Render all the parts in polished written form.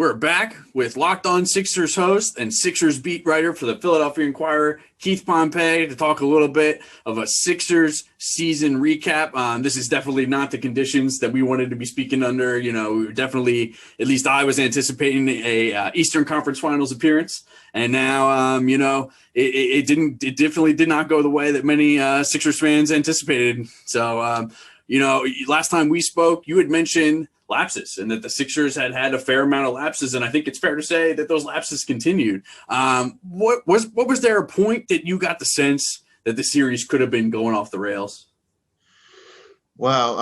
We're back with Locked On Sixers host and Sixers beat writer for the Philadelphia Inquirer, Keith Pompey, to talk a little bit of a Sixers season recap. This is definitely not the conditions that we wanted to be speaking under. We were definitely, at least I was anticipating a Eastern Conference Finals appearance. And now, it definitely did not go the way that many Sixers fans anticipated. So, last time we spoke, you had mentioned lapses and that the Sixers had a fair amount of lapses. And I think it's fair to say that those lapses continued. What was there a point that you got the sense that the series could have been going off the rails? Well,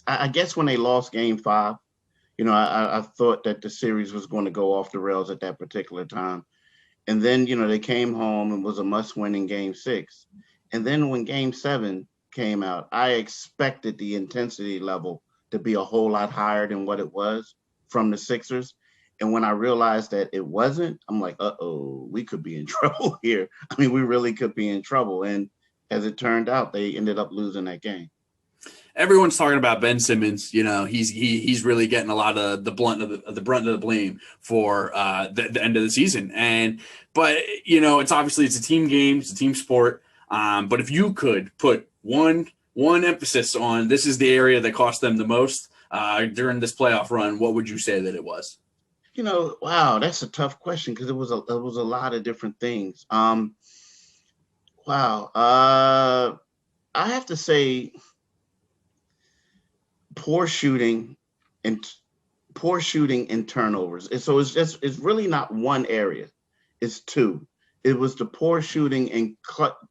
I guess when they lost game 5, I thought that the series was going to go off the rails at that particular time. And then, they came home and was a must-win in game 6. And then when game 7 came out, I expected the intensity level to be a whole lot higher than what it was from the Sixers. And when I realized that it wasn't, I'm like, we could be in trouble here. I mean, we really could be in trouble. And as it turned out, they ended up losing that game. Everyone's talking about Ben Simmons. He's really getting a lot of the brunt of the blame for the end of the season. But it's a team game, it's a team sport. But if you could put one emphasis on this is the area that cost them the most during this playoff run, what would you say that it was? Wow, that's a tough question because it was a lot of different things. I have to say poor shooting and turnovers. And so it's really not one area. It's two. It was the poor shooting and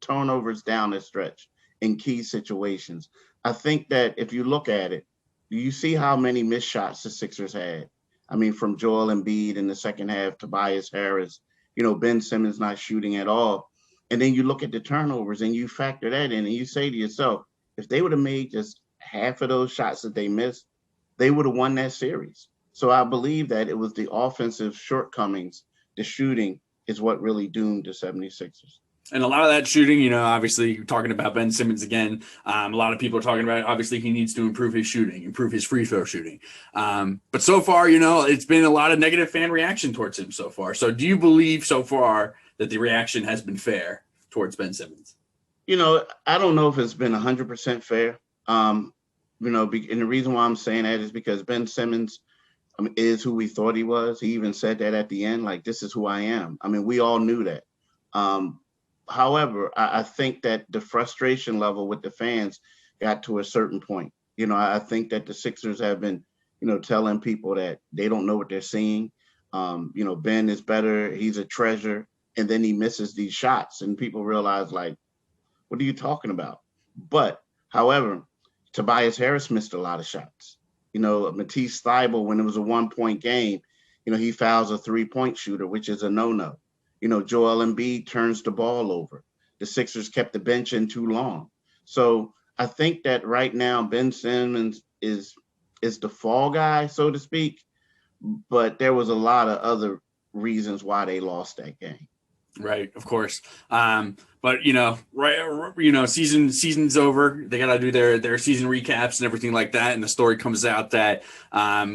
turnovers down the stretch in key situations. I think that if you look at it, you see how many missed shots the Sixers had. I mean, from Joel Embiid in the second half, Tobias Harris, Ben Simmons not shooting at all. And then you look at the turnovers and you factor that in and you say to yourself, if they would have made just half of those shots that they missed, they would have won that series. So I believe that it was the offensive shortcomings, the shooting is what really doomed the 76ers. And a lot of that shooting, obviously you're talking about Ben Simmons again. A lot of people are talking about, obviously he needs to improve his shooting, improve his free throw shooting. But so far, it's been a lot of negative fan reaction towards him so far. So do you believe so far that the reaction has been fair towards Ben Simmons? I don't know if it's been 100% fair. And the reason why I'm saying that is because Ben Simmons is who we thought he was. He even said that at the end, like, this is who I am. I mean, we all knew that. However, I think that the frustration level with the fans got to a certain point. I think that the Sixers have been, telling people that they don't know what they're seeing. Ben is better. He's a treasure. And then he misses these shots and people realize, like, what are you talking about? But, however, Tobias Harris missed a lot of shots. Matisse Thybulle, when it was a 1-point game, he fouls a 3-point shooter, which is a no-no. Joel Embiid turns the ball over. The Sixers kept the bench in too long. So I think that right now Ben Simmons is the fall guy, so to speak. But there was a lot of other reasons why they lost that game. Right, of course. But season's over. They got to do their season recaps and everything like that. And the story comes out that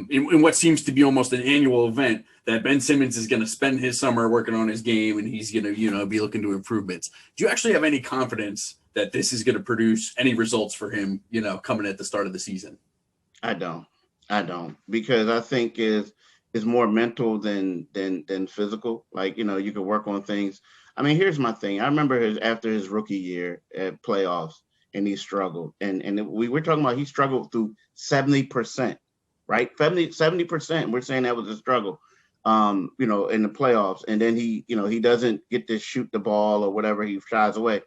in what seems to be almost an annual event, that Ben Simmons is going to spend his summer working on his game and he's going to be looking to improvements. Do you actually have any confidence that this is going to produce any results for him, coming at the start of the season? I don't, because I think is more mental than physical. Like, you could work on things. I mean, here's my thing. I remember after his rookie year at playoffs and he struggled. And we were talking about he struggled through 70%, right? 70%. We're saying that was a struggle, in the playoffs. And then he doesn't get to shoot the ball or whatever. He shies away.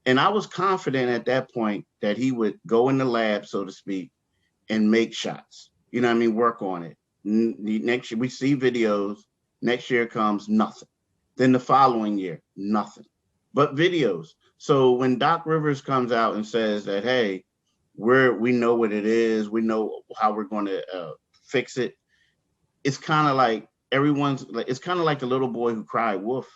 And I was confident at that point that he would go in the lab, so to speak, and make shots. Work on it. Next year, we see videos. Next year comes nothing. Then the following year, nothing. But videos. So when Doc Rivers comes out and says that, hey, we know what it is, we know how we're going to fix it, it's kind of like it's kind of like the little boy who cried wolf,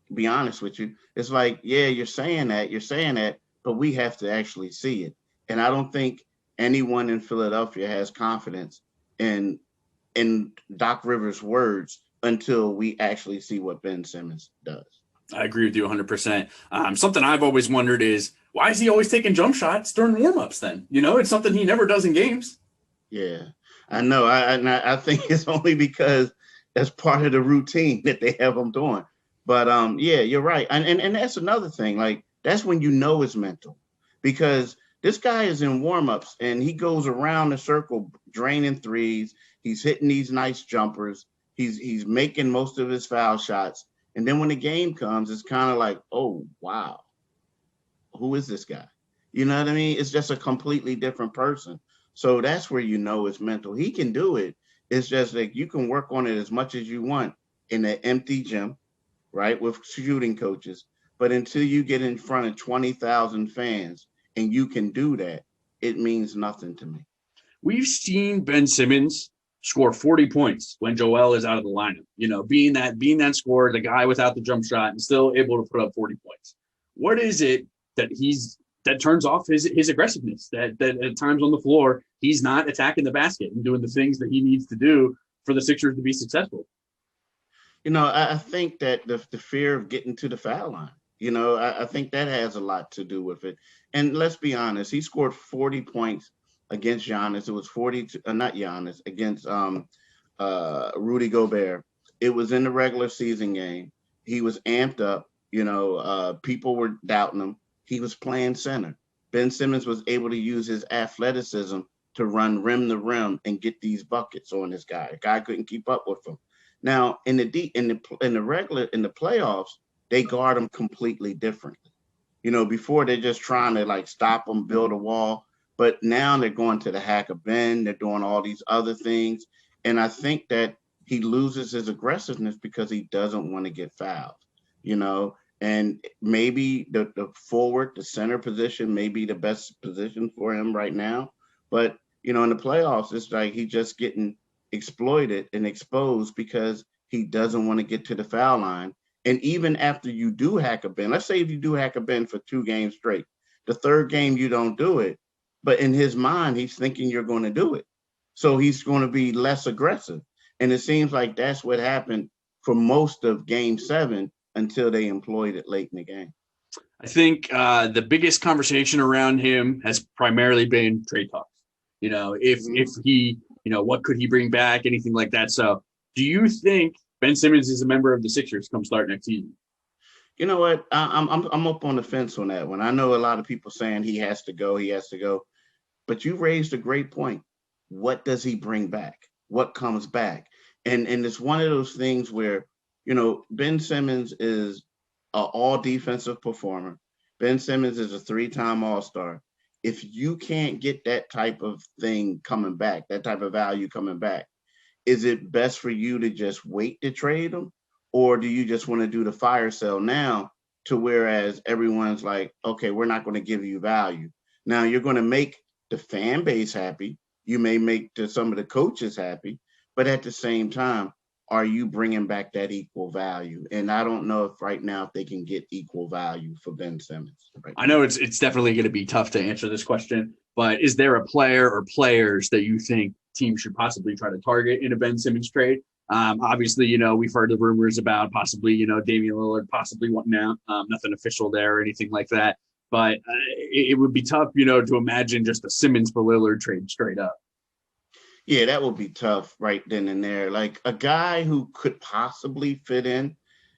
to be honest with you. It's like, yeah, you're saying that, but we have to actually see it. And I don't think anyone in Philadelphia has confidence in in Doc Rivers' words, until we actually see what Ben Simmons does. I agree with you 100%. Something I've always wondered is why is he always taking jump shots during warmups then? It's something he never does in games. Yeah, I know. I think it's only because that's part of the routine that they have him doing. But yeah, you're right. And that's another thing. Like, that's when it's mental, because this guy is in warmups and he goes around the circle draining threes. He's hitting these nice jumpers. He's making most of his foul shots. And then when the game comes, it's kind of like, oh wow, who is this guy? You know what I mean? It's just a completely different person. So that's where it's mental. He can do it. It's just like you can work on it as much as you want in an empty gym, right, with shooting coaches. But until you get in front of 20,000 fans and you can do that, it means nothing to me. We've seen Ben Simmons score 40 points when Joel is out of the lineup. Being that scorer, the guy without the jump shot, and still able to put up 40 points. What is it that turns off his aggressiveness? That at times on the floor he's not attacking the basket and doing the things that he needs to do for the Sixers to be successful. I think that the fear of getting to the foul line. I think that has a lot to do with it. And let's be honest, he scored 40 points against Giannis. It was 42, not Giannis, against Rudy Gobert. It was in the regular season game. He was amped up. People were doubting him. He was playing center. Ben Simmons was able to use his athleticism to run rim to rim and get these buckets on this guy. The guy couldn't keep up with him. Now in the playoffs, they guard him completely differently. Before they're just trying to like stop him, build a wall, but now they're going to the hack of Ben. They're doing all these other things, and I think that he loses his aggressiveness because he doesn't want to get fouled. And maybe the forward, the center position may be the best position for him right now, but in the playoffs, it's like he's just getting exploited and exposed because he doesn't want to get to the foul line. And even after you do hack a Ben, let's say if you do hack a Ben for 2 games straight, the third game you don't do it, but in his mind, he's thinking you're going to do it. So he's going to be less aggressive. And it seems like that's what happened for most of game 7 until they employed it late in the game. I think the biggest conversation around him has primarily been trade talks. If he, what could he bring back, anything like that. So do you think Ben Simmons is a member of the Sixers come start next season? You know what? I'm up on the fence on that one. I know a lot of people saying he has to go. But you raised a great point. What does he bring back? What comes back? And it's one of those things where, Ben Simmons is an all defensive performer. Ben Simmons is a 3-time All-Star. If you can't get that type of thing coming back, that type of value coming back, is it best for you to just wait to trade him? Or do you just want to do the fire sale now to whereas everyone's like, okay, we're not going to give you value. Now you're going to make the fan base happy. You may make some of the coaches happy, but at the same time, are you bringing back that equal value? And I don't know if right now if they can get equal value for Ben Simmons. I know it's definitely going to be tough to answer this question, but is there a player or players that you think teams should possibly try to target in a Ben Simmons trade? Obviously, we've heard the rumors about possibly, Damian Lillard possibly wanting out. Nothing official there or anything like that. But it would be tough, to imagine just a Simmons for Lillard trade straight up. Yeah, that would be tough right then and there. Like a guy who could possibly fit in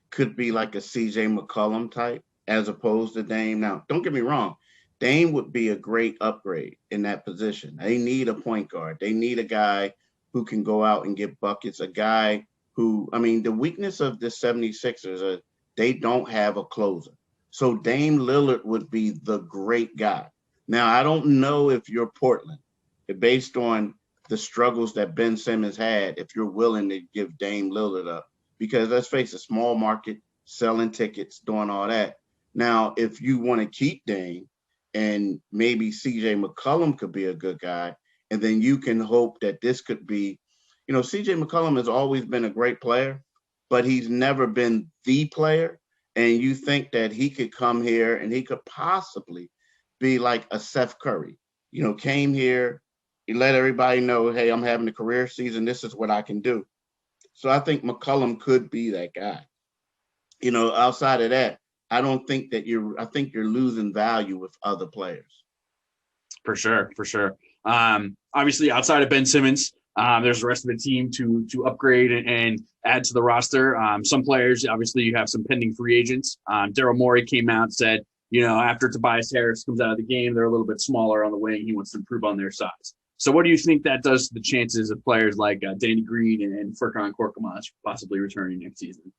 could be like a CJ McCollum type as opposed to Dame. Now, don't get me wrong. Dame would be a great upgrade in that position. They need a point guard. They need a guy who can go out and get buckets, a guy who, the weakness of the 76ers, they don't have a closer. So Dame Lillard would be the great guy. Now, I don't know if you're Portland, based on the struggles that Ben Simmons had, if you're willing to give Dame Lillard up. Because let's face it, small market, selling tickets, doing all that. Now, if you want to keep Dame and maybe CJ McCollum could be a good guy, and then you can hope that this could be, CJ McCollum has always been a great player, but he's never been the player. And you think that he could come here and he could possibly be like a Seth Curry, came here, He let everybody know, hey, I'm having a career season. This is what I can do. So I think McCollum could be that guy. Outside of that, I don't think that I think you're losing value with other players. For sure. Obviously, outside of Ben Simmons, there's the rest of the team to upgrade and add to the roster. Some players, obviously, you have some pending free agents. Daryl Morey came out and said, after Tobias Harris comes out of the game, they're a little bit smaller on the wing. He wants to improve on their size. So what do you think that does to the chances of players like Danny Green and Furkan Korkmaz possibly returning next season?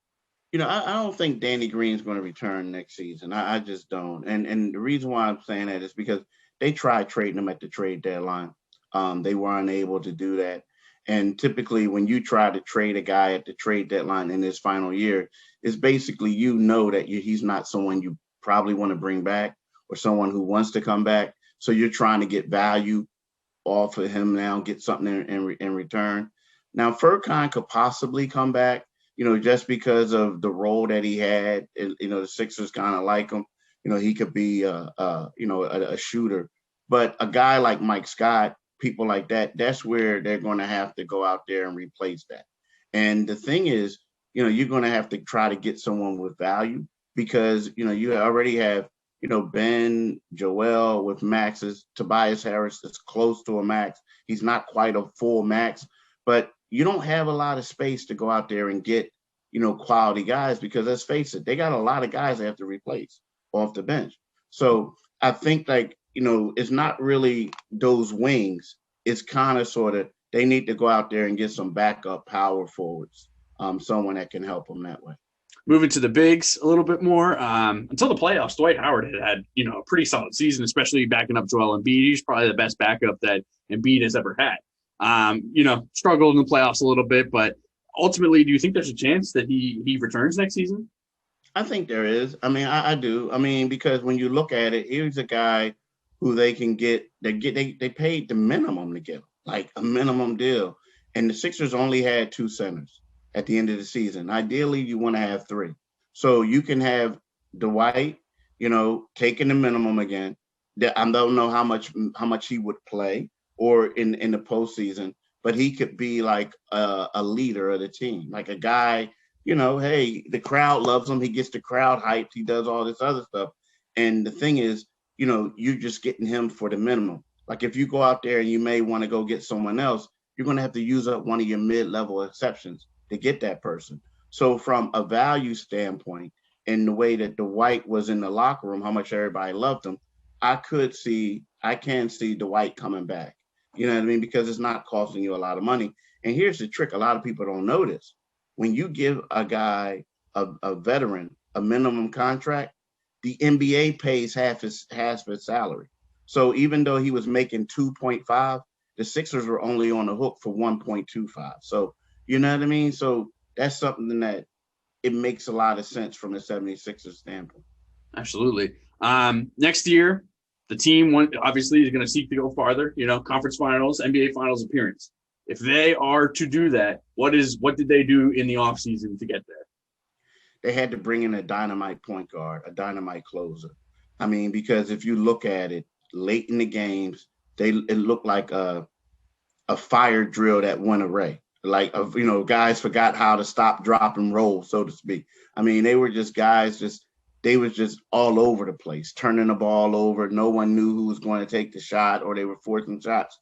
I don't think Danny Green's going to return next season. I just don't. And the reason why I'm saying that is because they tried trading him at the trade deadline. They were unable to do that. And typically when you try to trade a guy at the trade deadline in his final year, it's basically that he's not someone you probably want to bring back or someone who wants to come back. So you're trying to get value off of him now, get something in return. Now, Furkan could possibly come back, just because of the role that he had. The Sixers kind of like him. He could be a shooter. But a guy like Mike Scott, people like that, that's where they're going to have to go out there and replace that. And the thing is, you're going to have to try to get someone with value because, you already have, Ben, Joel with maxes. Tobias Harris is close to a max. He's not quite a full max, but you don't have a lot of space to go out there and get, quality guys because let's face it, they got a lot of guys they have to replace off the bench. So I think it's not really those wings. It's kind of sort of they need to go out there and get some backup power forwards, someone that can help them that way. Moving to the bigs a little bit more. Until the playoffs, Dwight Howard had a pretty solid season, especially backing up Joel Embiid. He's probably the best backup that Embiid has ever had. Struggled in the playoffs a little bit, but ultimately, do you think there's a chance that he returns next season? I think there is. I mean, I do. I mean, because when you look at it, he's a guy who they can get. They paid the minimum to get him, like a minimum deal. And the Sixers only had 2 centers at the end of the season. Ideally, you want to have 3. So you can have Dwight, taking the minimum again. I don't know how much he would play or in the postseason, but he could be like a leader of the team, like a guy, hey, the crowd loves him. He gets the crowd hyped. He does all this other stuff. And the thing is, you're just getting him for the minimum. Like if you go out there and you may want to go get someone else, you're going to have to use up one of your mid-level exceptions to get that person. So from a value standpoint, in the way that Dwight was in the locker room, how much everybody loved him, I can see Dwight coming back. You know what I mean? Because it's not costing you a lot of money. And here's the trick. A lot of people don't know this. When you give a guy, a veteran, a minimum contract, the NBA pays half his salary. So even though he was making 2.5, the Sixers were only on the hook for 1.25. So, you know what I mean? So that's something that it makes a lot of sense from the 76ers standpoint. Absolutely. Next year, the team obviously is going to seek to go farther, conference finals, NBA finals appearance. If they are to do that, what did they do in the offseason to get there? They had to bring in a dynamite point guard, a dynamite closer. I mean, because if you look at it late in the games, it looked like a fire drill that went away. Like, guys forgot how to stop, drop, and roll, so to speak. I mean, they were just guys they was just all over the place, turning the ball over. No one knew who was going to take the shot, or they were forcing shots.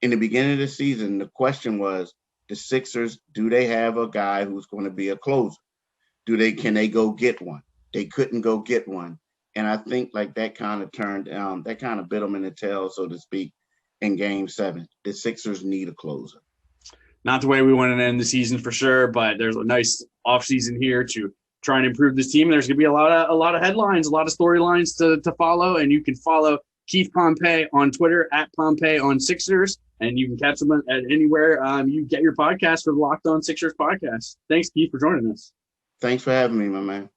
In the beginning of the season, the question was, the Sixers, do they have a guy who's going to be a closer? Can they go get one? They couldn't go get one. And I think like that kind of bit them in the tail, so to speak, in Game 7. The Sixers need a closer. Not the way we want to end the season for sure, but there's a nice offseason here to try and improve this team. There's going to be a lot of headlines, a lot of storylines to follow, and you can follow Keith Pompey on Twitter @Pompey on Sixers, and you can catch him at anywhere you get your podcast for the Locked On Sixers podcast. Thanks, Keith, for joining us. Thanks for having me, my man.